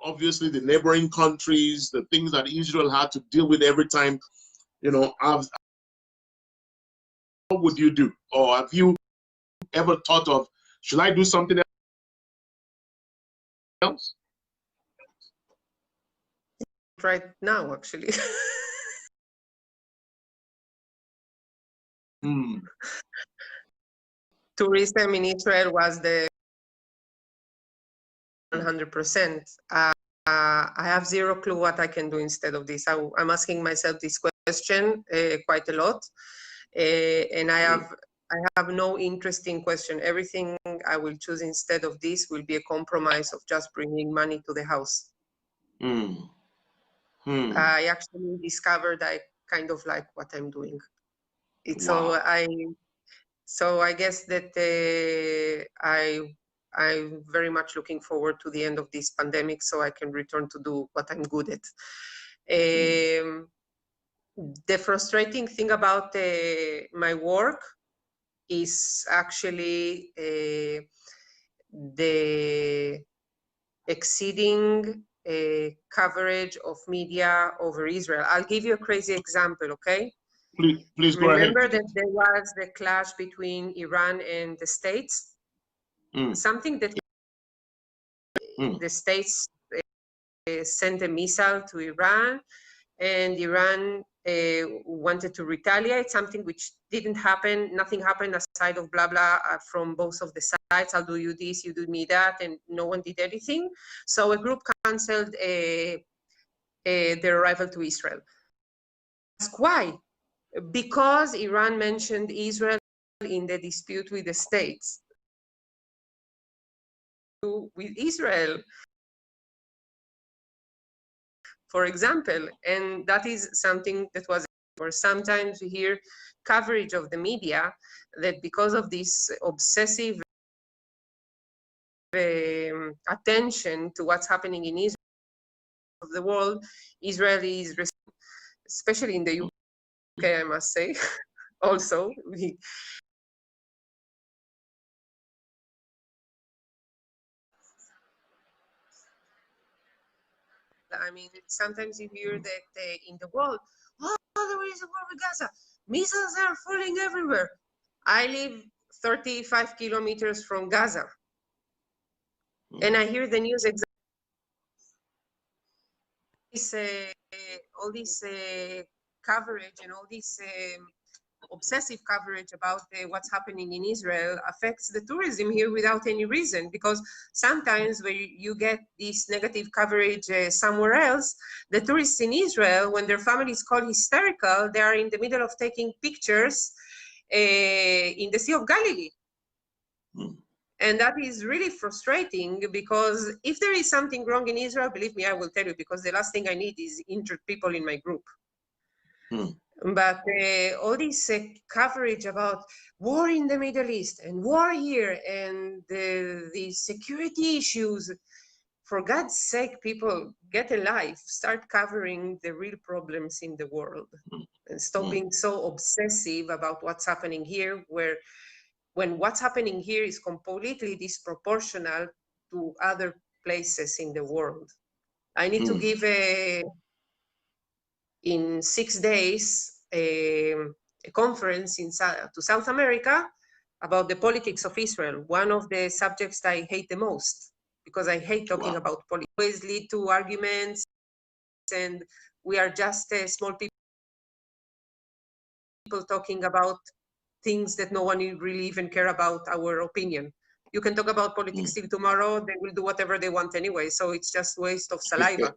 S1: obviously the neighboring countries, the things that Israel had to deal with every time? What would you do? Or have you ever thought of, should I do something else?
S2: right now, actually. Tourism in Israel was the 100%. I have zero clue what I can do instead of this. I'm asking myself this question quite a lot, and I have no interesting question. Everything I will choose instead of this will be a compromise of just bringing money to the house. I actually discovered I kind of like what I'm doing. So I guess that I'm very much looking forward to the end of this pandemic so I can return to do what I'm good at. The frustrating thing about my work is actually the exceeding coverage of media over Israel. I'll give you a crazy example, okay?
S1: Please go ahead.
S2: Remember that there was the clash between Iran and the States? Something that the States sent a missile to Iran, and Iran wanted to retaliate, something which didn't happen. Nothing happened aside of blah, blah from both of the sides. I'll do you this, you do me that, and no one did anything. So a group canceled their arrival to Israel. Ask why? Because Iran mentioned Israel in the dispute with the States. With Israel for example. And that is something that was, or sometimes we hear coverage of the media that because of this obsessive attention to what's happening in Israel, of the world, Israel is, especially in the UK, I must say, also. I mean, sometimes you hear that in the world, oh, there is a war with Gaza. Missiles are falling everywhere. I live 35 kilometers from Gaza. And I hear the news exactly. All this coverage and all this obsessive coverage about what's happening in Israel affects the tourism here without any reason, because sometimes when you get this negative coverage somewhere else, the tourists in Israel, when their families call hysterical, they are in the middle of taking pictures in the Sea of Galilee. And that is really frustrating, because if there is something wrong in Israel, believe me, I will tell you, because the last thing I need is injured people in my group. But all this coverage about war in the Middle East and war here and the security issues, for God's sake, people, get a life, start covering the real problems in the world and stop being so obsessive about what's happening here, when what's happening here is completely disproportional to other places in the world. I need to give in 6 days a conference to South America about the politics of Israel, one of the subjects I hate the most, because I hate talking about politics. Always lead to arguments, and we are just small people talking about things that no one really even care about our opinion. You can talk about politics till tomorrow, they will do whatever they want anyway, so it's just waste of saliva.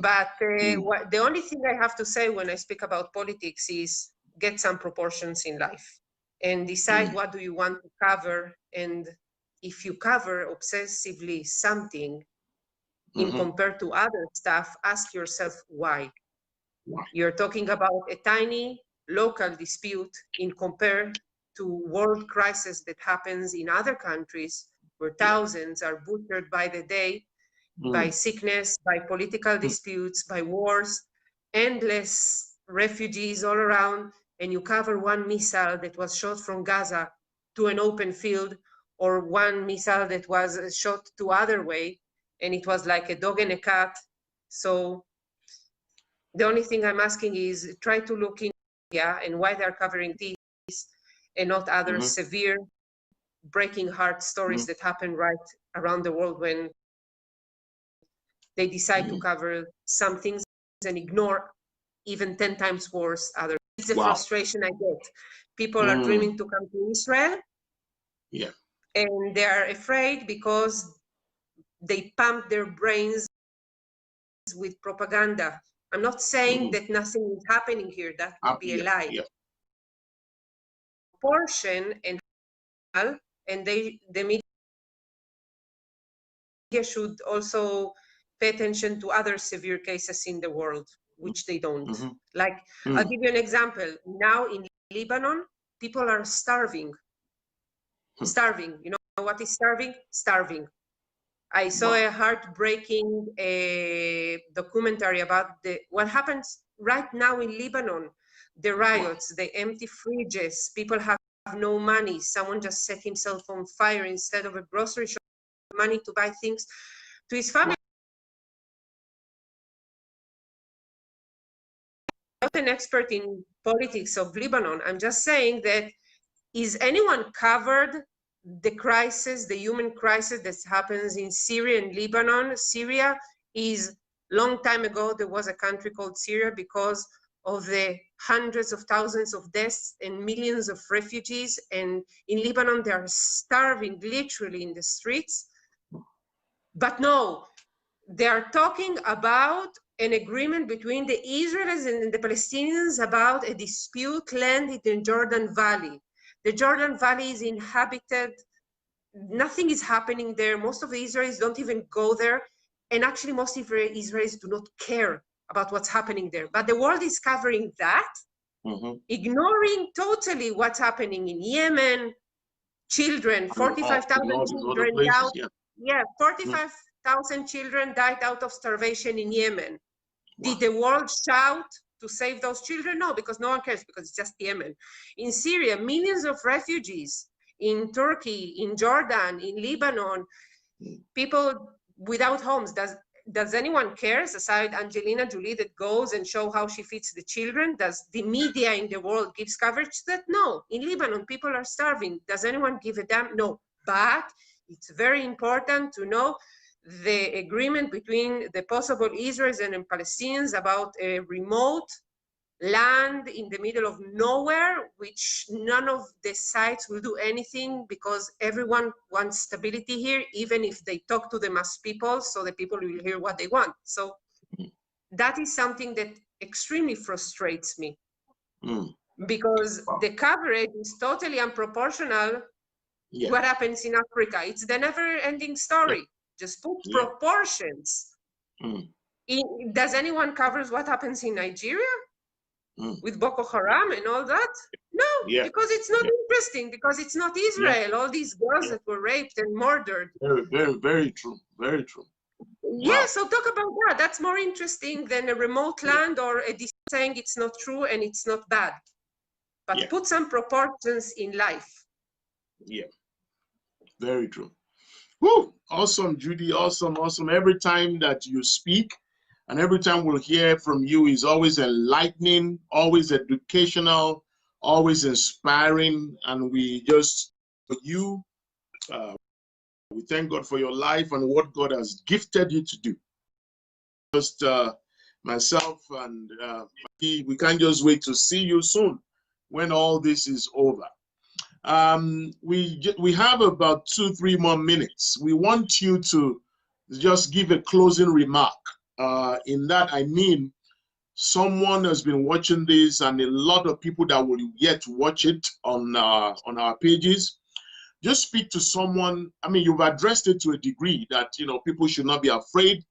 S2: But the only thing I have to say when I speak about politics is get some proportions in life and decide what do you want to cover. And if you cover obsessively something in compared to other stuff, ask yourself why. You're talking about a tiny local dispute in compare to world crisis that happens in other countries where thousands are butchered by the day, by sickness, by political disputes, by wars, endless refugees all around, and you cover one missile that was shot from Gaza to an open field, or one missile that was shot to other way, and it was like a dog and a cat. So the only thing I'm asking is try to look in and why they're covering this and not other severe, breaking heart stories that happen right around the world when they decide to cover some things and ignore even 10 times worse others. It's the frustration I get. People are dreaming to come to Israel, and they are afraid because they pump their brains with propaganda. I'm not saying that nothing is happening here. That would be a lie. Portion and the media should also pay attention to other severe cases in the world, which they don't. Like, I'll give you an example. Now in Lebanon, people are starving. Starving. You know what is starving? Starving. I saw a heartbreaking documentary about what happens right now in Lebanon. The riots, the empty fridges, people have no money. Someone just set himself on fire instead of a grocery shop, money to buy things to his family. I'm not an expert in politics of Lebanon. I'm just saying that, is anyone covered the crisis, the human crisis that happens in Syria and Lebanon? Syria is, long time ago, there was a country called Syria because of the hundreds of thousands of deaths and millions of refugees. And in Lebanon, they are starving literally in the streets. But no, they are talking about an agreement between the Israelis and the Palestinians about a dispute land in the Jordan Valley. The Jordan Valley is inhabited. Nothing is happening there. Most of the Israelis don't even go there. and actually most Israelis do not care about what's happening there. But the world is covering that, ignoring totally what's happening in Yemen, children, 45,000 children died. Yeah, 45,000 children died out of starvation in Yemen. Wow. Did the world shout to save those children? No, because no one cares, because it's just Yemen. In Syria, millions of refugees. In Turkey, in Jordan, in Lebanon, people without homes. Does anyone care, aside Angelina Jolie that goes and show how she feeds the children? Does the media in the world gives coverage to that? No. In Lebanon, people are starving. Does anyone give a damn? No. But it's very important to know the agreement between the possible Israelis and Palestinians about a remote land in the middle of nowhere, which none of the sides will do anything because everyone wants stability here, even if they talk to the mass people, so the people will hear what they want. So that is something that extremely frustrates me because the coverage is totally unproportional to what happens in Africa. It's the never-ending story. Just put proportions. Does anyone cover what happens in Nigeria? With Boko Haram and all that? No, because it's not interesting, because it's not Israel, all these girls that were raped and murdered.
S1: Very, very, very true, very true.
S2: Yeah, so talk about that. That's more interesting than a remote land or a saying it's not true and it's not bad. But put some proportions in life.
S1: Yeah, very true. Woo! Awesome, Judy, awesome, awesome. Every time that you speak, and every time we'll hear from you is always enlightening, always educational, always inspiring. And we just, for you, we thank God for your life and what God has gifted you to do. Just myself and we can't just wait to see you soon when all this is over. We have about 2-3 more minutes. We want you to just give a closing remark. In that, I mean, someone has been watching this and a lot of people that will yet watch it on our pages. Just speak to someone. I mean, you've addressed it to a degree that, you know, people should not be afraid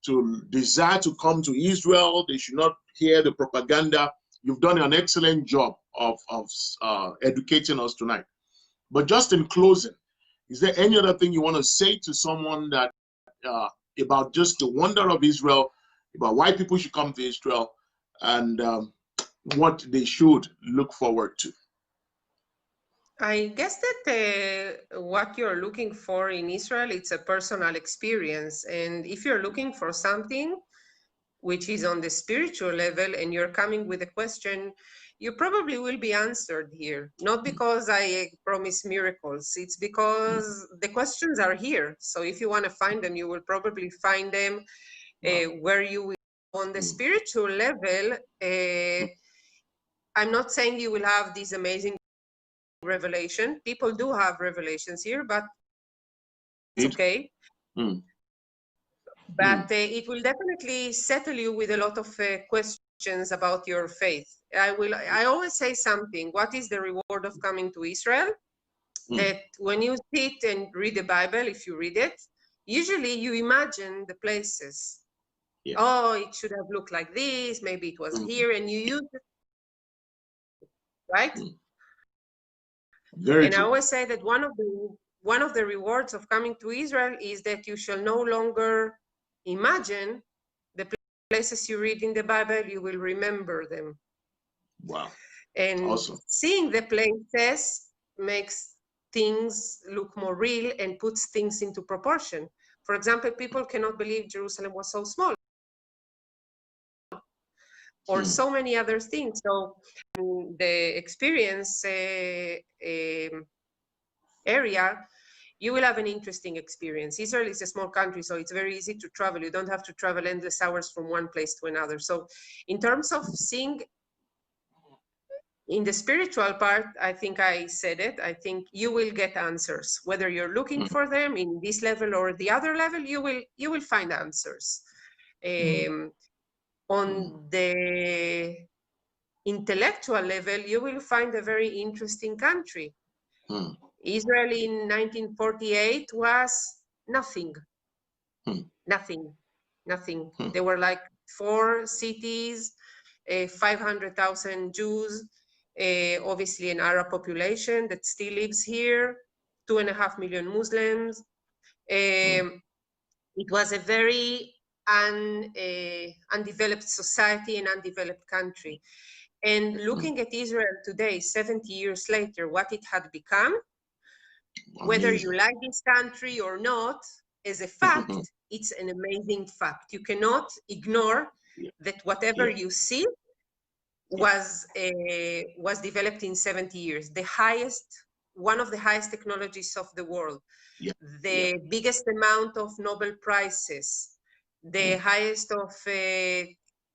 S1: to desire to come to Israel. They should not hear the propaganda. You've done an excellent job of educating us tonight. But just in closing, is there any other thing you want to say to someone that about just the wonder of Israel, about why people should come to Israel, and what they should look forward to?
S2: I guess that what you're looking for in Israel, it's a personal experience. And if you're looking for something which is on the spiritual level and you're coming with a question, you probably will be answered here. Not because I promise miracles, it's because the questions are here. So if you want to find them, you will probably find them where you will. On the spiritual level, I'm not saying you will have these amazing revelation. People do have revelations here, but it's okay. But it will definitely settle you with a lot of questions about your faith. I always say something. What is the reward of coming to Israel? That when you sit and read the Bible, if you read it, usually you imagine the places. Oh, it should have looked like this. Maybe it was here, and you use it, right? I always say that one of the rewards of coming to Israel is that you shall no longer imagine the places you read in the Bible, you will remember them.
S1: Wow.
S2: And seeing the places makes things look more real and puts things into proportion. For example, people cannot believe Jerusalem was so small, or so many other things. So the experience area, you will have an interesting experience. Israel is a small country, so it's very easy to travel. You don't have to travel endless hours from one place to another. So in terms of seeing in the spiritual part, I think I said it, I think you will get answers. Whether you're looking for them in this level or the other level, you will find answers. On the intellectual level, you will find a very interesting country. Israel in 1948 was nothing. Nothing. There were like 4 cities, 500,000 Jews, obviously an Arab population that still lives here, 2.5 million Muslims. It was a very undeveloped society and undeveloped country. And looking at Israel today, 70 years later, what it had become, whether you like this country or not, as a fact, it's an amazing fact. You cannot ignore that whatever you see was developed in 70 years. One of the highest technologies of the world, the biggest amount of Nobel Prizes, the highest of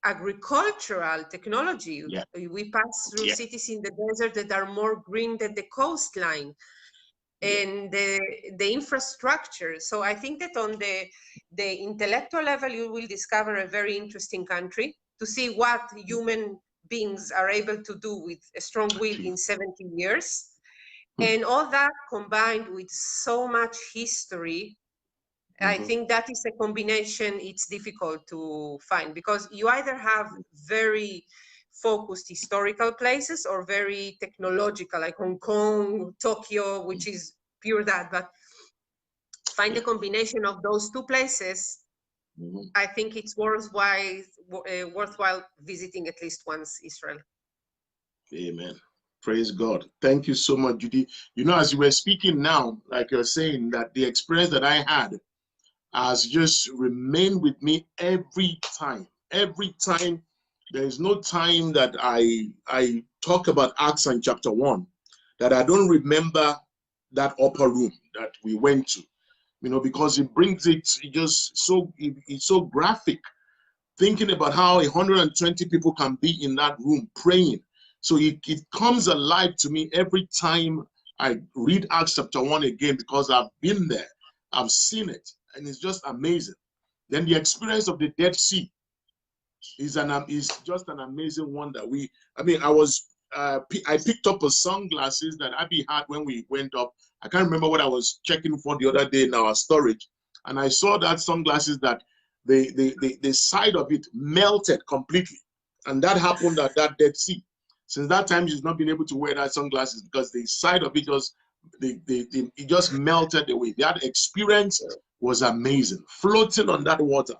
S2: agricultural technology. We pass through cities in the desert that are more green than the coastline. And the infrastructure. So I think that on the intellectual level, you will discover a very interesting country to see what human beings are able to do with a strong will in 70 years. And all that combined with so much history, I think that is a combination it's difficult to find, because you either have very focused historical places or very technological, like Hong Kong, Tokyo, which is pure that. But find a combination of those two places. I think it's worthwhile visiting at least once Israel.
S1: Amen. Praise God. Thank you so much, Judy. You know, as you were speaking now, like you're saying, that the experience that I had has just remained with me every time. Every time. There is no time that I talk about Acts and chapter 1 that I don't remember that upper room that we went to, you know, because it brings it's so graphic, thinking about how 120 people can be in that room praying. So it comes alive to me every time I read Acts chapter 1 again, because I've been there, I've seen it, and it's just amazing. Then the experience of the Dead Sea is just an amazing one that I picked up a sunglasses that Abby had when we went up. I can't remember what I was checking for the other day in our storage, and I saw that sunglasses that the side of it melted completely, and that happened at that Dead Sea. Since that time, she's not been able to wear that sunglasses because the side of it it just melted away. That experience was amazing, floating on that water.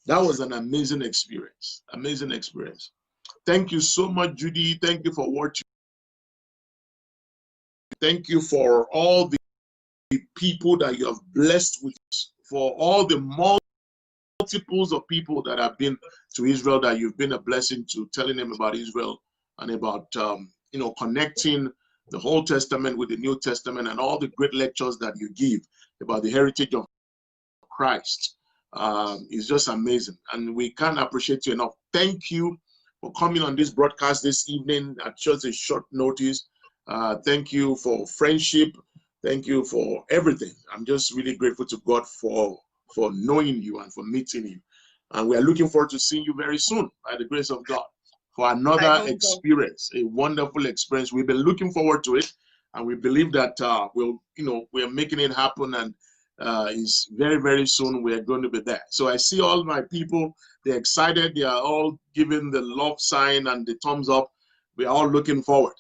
S1: That was an amazing experience. Amazing experience. Thank you so much, Judy. Thank you for watching. Thank you for all the people that you have blessed with, for all the multiples of people that have been to Israel that you've been a blessing to, telling them about Israel and about connecting the Old Testament with the New Testament, and all the great lectures that you give about the heritage of Christ. Is just amazing, and we can't appreciate you enough. Thank you for coming on this broadcast this evening at just a short notice. Thank you for friendship. Thank you for everything. I'm just really grateful to God for knowing you and for meeting you. And we are looking forward to seeing you very soon by the grace of God for another experience, a wonderful experience. We've been looking forward to it, and we believe that we're making it happen, and is very, very soon we're going to be there. So I see all my people, they're excited, they are all giving the love sign and the thumbs up. We're all looking forward.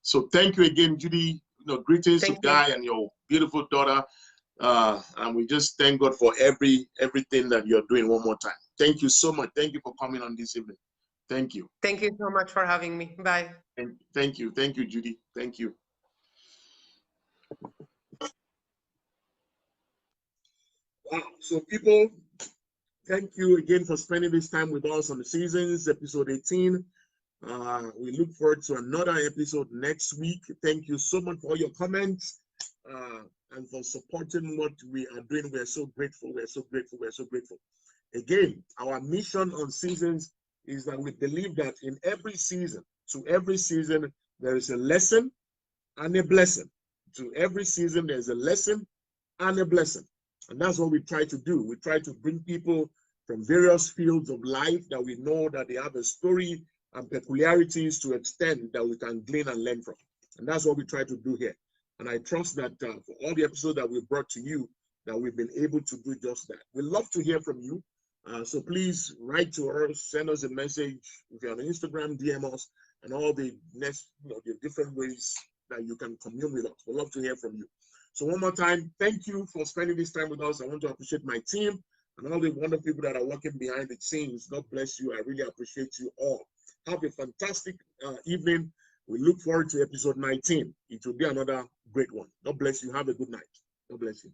S1: So thank you again, Judy. Greetings to Guy and your beautiful daughter. And we just thank God for everything that you're doing one more time. Thank you so much. Thank you for coming on this evening. Thank you.
S2: Thank you so much for having me. Bye.
S1: Thank you. Thank you, Judy. Thank you. Wow. So people, thank you again for spending this time with us on the Seasons, episode 18. We look forward to another episode next week. Thank you so much for all your comments and for supporting what we are doing. We are so grateful. We are so grateful. We are so grateful. Again, our mission on Seasons is that we believe that in every season, to every season, there is a lesson and a blessing. To every season, there's a lesson and a blessing. And that's what we try to do. We try to bring people from various fields of life that we know that they have a story and peculiarities to extend that we can glean and learn from. And that's what we try to do here. And I trust that for all the episodes that we brought to you, that you have learned something. And I trust that you will that we've been able to do just that. We love to hear from you. So please write to us, send us a message. If you're on Instagram, DM us, and all the next, the different ways that you can commune with us. We'd love to hear from you. So one more time, thank you for spending this time with us. I want to appreciate my team and all the wonderful people that are working behind the scenes. God bless you. I really appreciate you all. Have a fantastic evening. We look forward to episode 19. It will be another great one. God bless you. Have a good night. God bless you.